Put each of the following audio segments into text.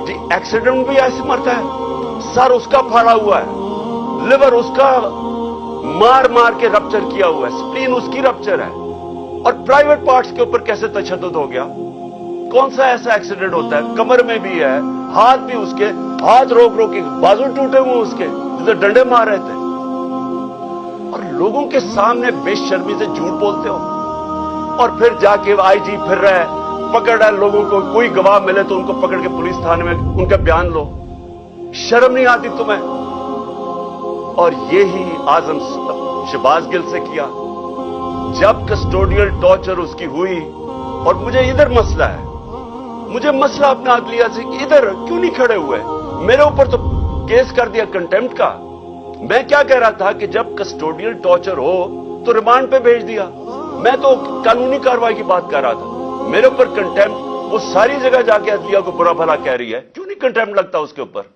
जी accident भी ऐसे मरता है, सर उसका फाड़ा हुआ है, लिवर उसका मार मार के रप्चर किया हुआ है, स्प्लीन उसकी रप्चर है, और प्राइवेट पार्ट्स के ऊपर कैसे तशद्दुद हो गया? कौन सा ऐसा एक्सीडेंट होता है? कमर में भी है, हाथ भी उसके, हाथ रोक रोक के बाजू टूटे हुए उसके, जिसे डंडे मार रहे थे, और लोगों के सामने बेशर्मी से झूठ बोलते हो। और फिर जाके आईजी फिर रहा है, पकड़ रहा है लोगों को, कोई गवाह मिले तो उनको पकड़ के पुलिस थाने में उनका बयान लो। शर्म नहीं आती तुम्हें? और ये ही आजम शहबाज गिल से किया जब कस्टोडियल टॉर्चर उसकी हुई। और मुझे इधर मसला है, मुझे मसला अपना अदलिया से कि इधर क्यों नहीं खड़े हुए? मेरे ऊपर तो केस कर दिया कंटेम्प्ट का। मैं क्या कह रहा था कि जब कस्टोडियल टॉर्चर हो तो रिमांड पे भेज दिया। मैं तो कानूनी कार्रवाई की बात कर रहा था, मेरे ऊपर कंटेम्प्ट। वो सारी जगह जाके अदलिया को बुरा भला कह रही है, क्यों नहीं कंटेम्प्ट लगता उसके ऊपर?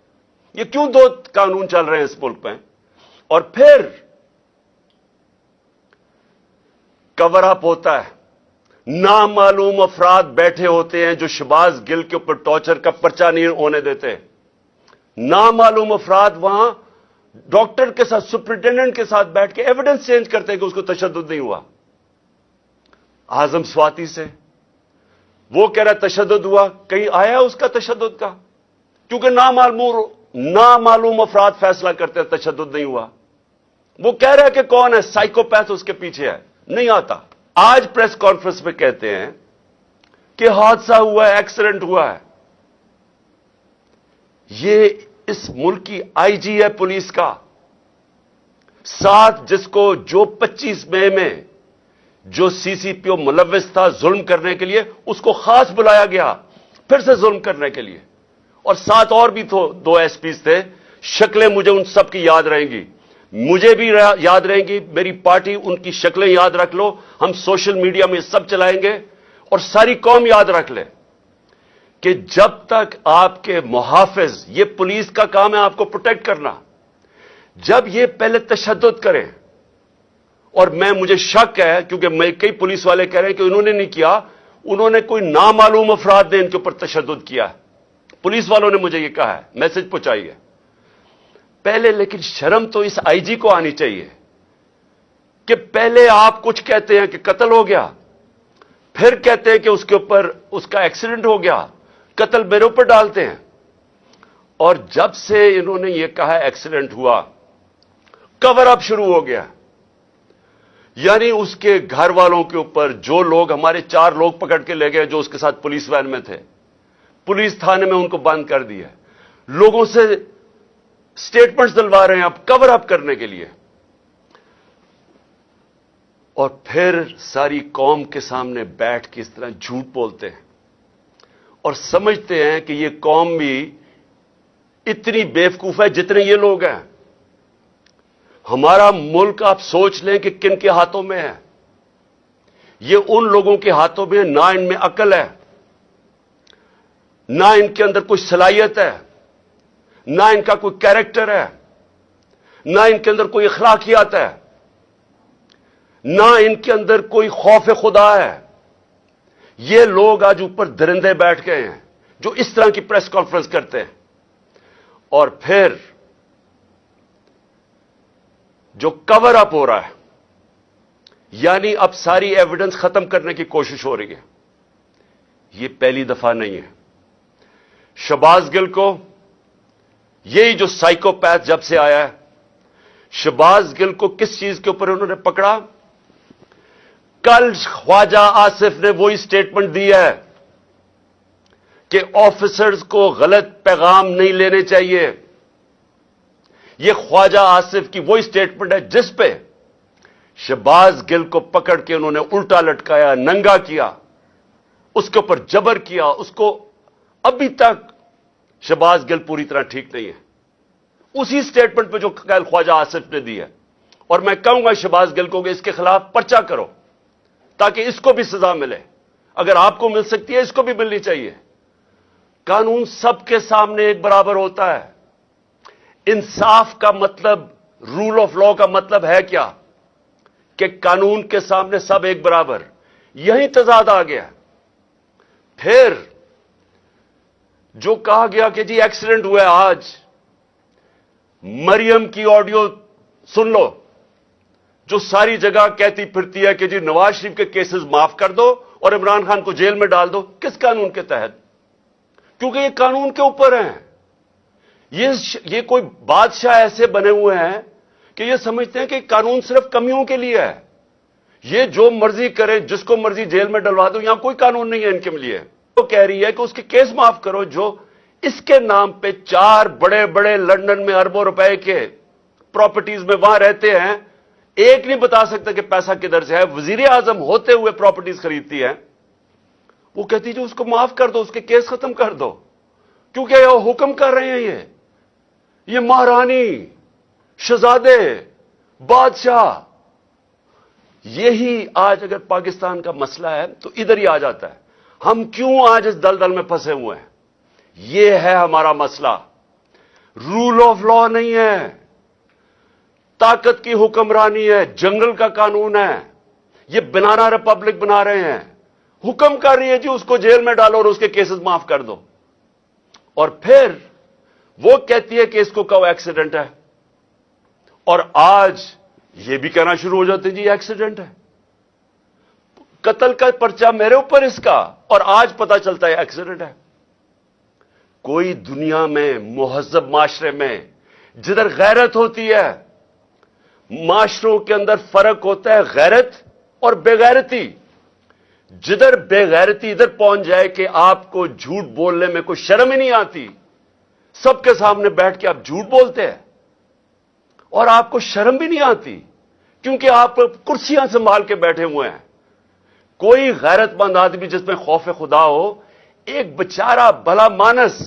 ये क्यों दो कानून चल रहे हैं इस मुल्क में? और फिर कवर अप होता है, नामालूम अफराद बैठे होते हैं जो शहबाज गिल के ऊपर टॉर्चर का पर्चा नहीं होने देते। नामालूम अफराद वहां डॉक्टर के साथ, सुपरिटेंडेंट के साथ बैठ के एविडेंस चेंज करते हैं कि उसको तशद्दुद नहीं हुआ। आजम स्वाति से वो कह रहा है तशद्दुद हुआ, कहीं आया उसका तशद्दुद का? क्योंकि नामालूम अफराद फैसला करते हैं तशद्दुद नहीं हुआ। वो कह रहा है कि कौन है साइकोपैथ उसके पीछे है, नहीं आता। आज प्रेस कॉन्फ्रेंस में कहते हैं कि हादसा हुआ है, एक्सीडेंट हुआ है। ये इस मुल्क की आईजी है पुलिस का, साथ जिसको जो 25 मई में जो सीसीपीओ मुलव्विस था जुल्म करने के लिए, उसको खास बुलाया गया फिर से जुल्म करने के लिए। और साथ और भी तो 2 एसपीज थे, शक्लें मुझे उन सब की याद रहेंगी, मुझे भी याद रहेंगी, मेरी पार्टी उनकी शक्लें याद रख लो, हम सोशल मीडिया में सब चलाएंगे और सारी कौम याद रख ले कि जब तक आपके मुहाफिज, ये पुलिस का काम है आपको प्रोटेक्ट करना, जब ये पहले तशद्दुद करें, और मुझे शक है क्योंकि कई पुलिस वाले कह रहे हैं कि उन्होंने नहीं किया, उन्होंने कोई नामालूम अफराद ने इनके ऊपर तशद्दुद किया है, पुलिस वालों ने मुझे ये कहा है, मैसेज पहुंचाइए पहले। लेकिन शर्म तो इस आईजी को आनी चाहिए कि पहले आप कुछ कहते हैं कि कत्ल हो गया, फिर कहते हैं कि उसके ऊपर उसका एक्सीडेंट हो गया, कत्ल मेरे ऊपर डालते हैं। और जब से इन्होंने ये कहा एक्सीडेंट हुआ, कवर अप शुरू हो गया। यानी उसके घर वालों के ऊपर, जो लोग, हमारे 4 लोग पकड़ के ले गए जो उसके साथ पुलिस वैन में थे, पुलिस थाने में उनको बंद कर दिया, लोगों से स्टेटमेंट्स दिलवा रहे हैं अब कवर अप करने के लिए। और फिर सारी कौम के सामने बैठ के इस तरह झूठ बोलते हैं और समझते हैं कि ये कौम भी इतनी बेवकूफ है जितने ये लोग हैं। हमारा मुल्क आप सोच लें कि किन के हाथों में है। ये उन लोगों के हाथों में, ना इनमें अकल है, ना इनके अंदर कोई सलाहियत है, ना इनका कोई कैरेक्टर है, ना इनके अंदर कोई अखलाकियात है, ना इनके अंदर कोई खौफ खुदा है। ये लोग आज ऊपर दरिंदे बैठ गए हैं जो इस तरह की प्रेस कॉन्फ्रेंस करते हैं। और फिर जो कवर अप हो रहा है, यानी अब सारी एविडेंस खत्म करने की कोशिश हो रही है। यह पहली दफा नहीं है। शहबाज गिल को, यही जो साइकोपैथ जब से आया है, शहबाज गिल को किस चीज के ऊपर उन्होंने पकड़ा? कल ख्वाजा आसिफ ने वही स्टेटमेंट दी है कि ऑफिसर्स को गलत पैगाम नहीं लेने चाहिए। यह ख्वाजा आसिफ की वही स्टेटमेंट है जिस पे शहबाज गिल को पकड़ के उन्होंने उल्टा लटकाया, नंगा किया, उसके ऊपर जबर किया। उसको अभी तक शहबाज गिल पूरी तरह ठीक नहीं है, उसी स्टेटमेंट पे जो कल ख्वाजा आसिफ ने दी है। और मैं कहूंगा शहबाज गिल को कि इसके खिलाफ पर्चा करो ताकि इसको भी सजा मिले। अगर आपको मिल सकती है, इसको भी मिलनी चाहिए। कानून सबके सामने एक बराबर होता है। इंसाफ का मतलब, रूल ऑफ लॉ का मतलब है क्या? कि कानून के सामने सब एक बराबर। यही तजाद आ गया। फिर جو کہا گیا کہ جی ایکسیڈنٹ ہوا ہے آج، مریم کی آڈیو سن لو جو ساری جگہ کہتی پھرتی ہے کہ جی نواز شریف کے کیسز معاف کر دو اور عمران خان کو جیل میں ڈال دو. کس قانون کے تحت؟ کیونکہ یہ قانون کے اوپر ہیں. یہ کوئی بادشاہ ایسے بنے ہوئے ہیں کہ یہ سمجھتے ہیں کہ قانون صرف کمیوں کے لیے ہے. یہ جو مرضی کرے، جس کو مرضی جیل میں ڈلوا دو، یہاں کوئی قانون نہیں ہے ان کے لیے. وہ کہہ رہی ہے کہ اس کے کیس معاف کرو جو اس کے نام پہ 4 بڑے بڑے لندن میں اربوں روپے کے پراپرٹیز میں وہاں رہتے ہیں. ایک نہیں بتا سکتا کہ پیسہ کدھر سے ہے. وزیر اعظم ہوتے ہوئے پراپرٹیز خریدتی ہے. وہ کہتی جو اس کو معاف کر دو، اس کے کیس ختم کر دو، کیونکہ یہ حکم کر رہے ہیں. یہ مہارانی، شہزادے، بادشاہ. یہی آج اگر پاکستان کا مسئلہ ہے تو ادھر ہی آ جاتا ہے. ہم کیوں آج اس دلدل میں پھنسے ہوئے ہیں؟ یہ ہے ہمارا مسئلہ. رول آف لا نہیں ہے، طاقت کی حکمرانی ہے، جنگل کا قانون ہے. یہ بنانا ریپبلک بنا رہے ہیں. حکم کر رہی ہے جی اس کو جیل میں ڈالو اور اس کے کیسز معاف کر دو. اور پھر وہ کہتی ہے کہ اس کو کہو ایکسیڈنٹ ہے. اور آج یہ بھی کہنا شروع ہو جاتے جی ایکسیڈنٹ ہے. قتل کا پرچہ میرے اوپر اس کا، اور آج پتا چلتا ہے ایکسیڈنٹ ہے. کوئی دنیا میں مہذب معاشرے میں جدھر غیرت ہوتی ہے، معاشروں کے اندر فرق ہوتا ہے غیرت اور بے غیرتی. جدھر بے غیرتی ادھر پہنچ جائے کہ آپ کو جھوٹ بولنے میں کوئی شرم ہی نہیں آتی، سب کے سامنے بیٹھ کے آپ جھوٹ بولتے ہیں اور آپ کو شرم بھی نہیں آتی کیونکہ آپ کرسیاں سنبھال کے بیٹھے ہوئے ہیں. کوئی غیرت مند آدمی جس میں خوف خدا ہو، ایک بیچارہ بھلا مانس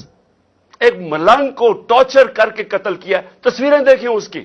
ایک ملنگ کو ٹارچر کر کے قتل کیا. تصویریں دیکھیں اس کی.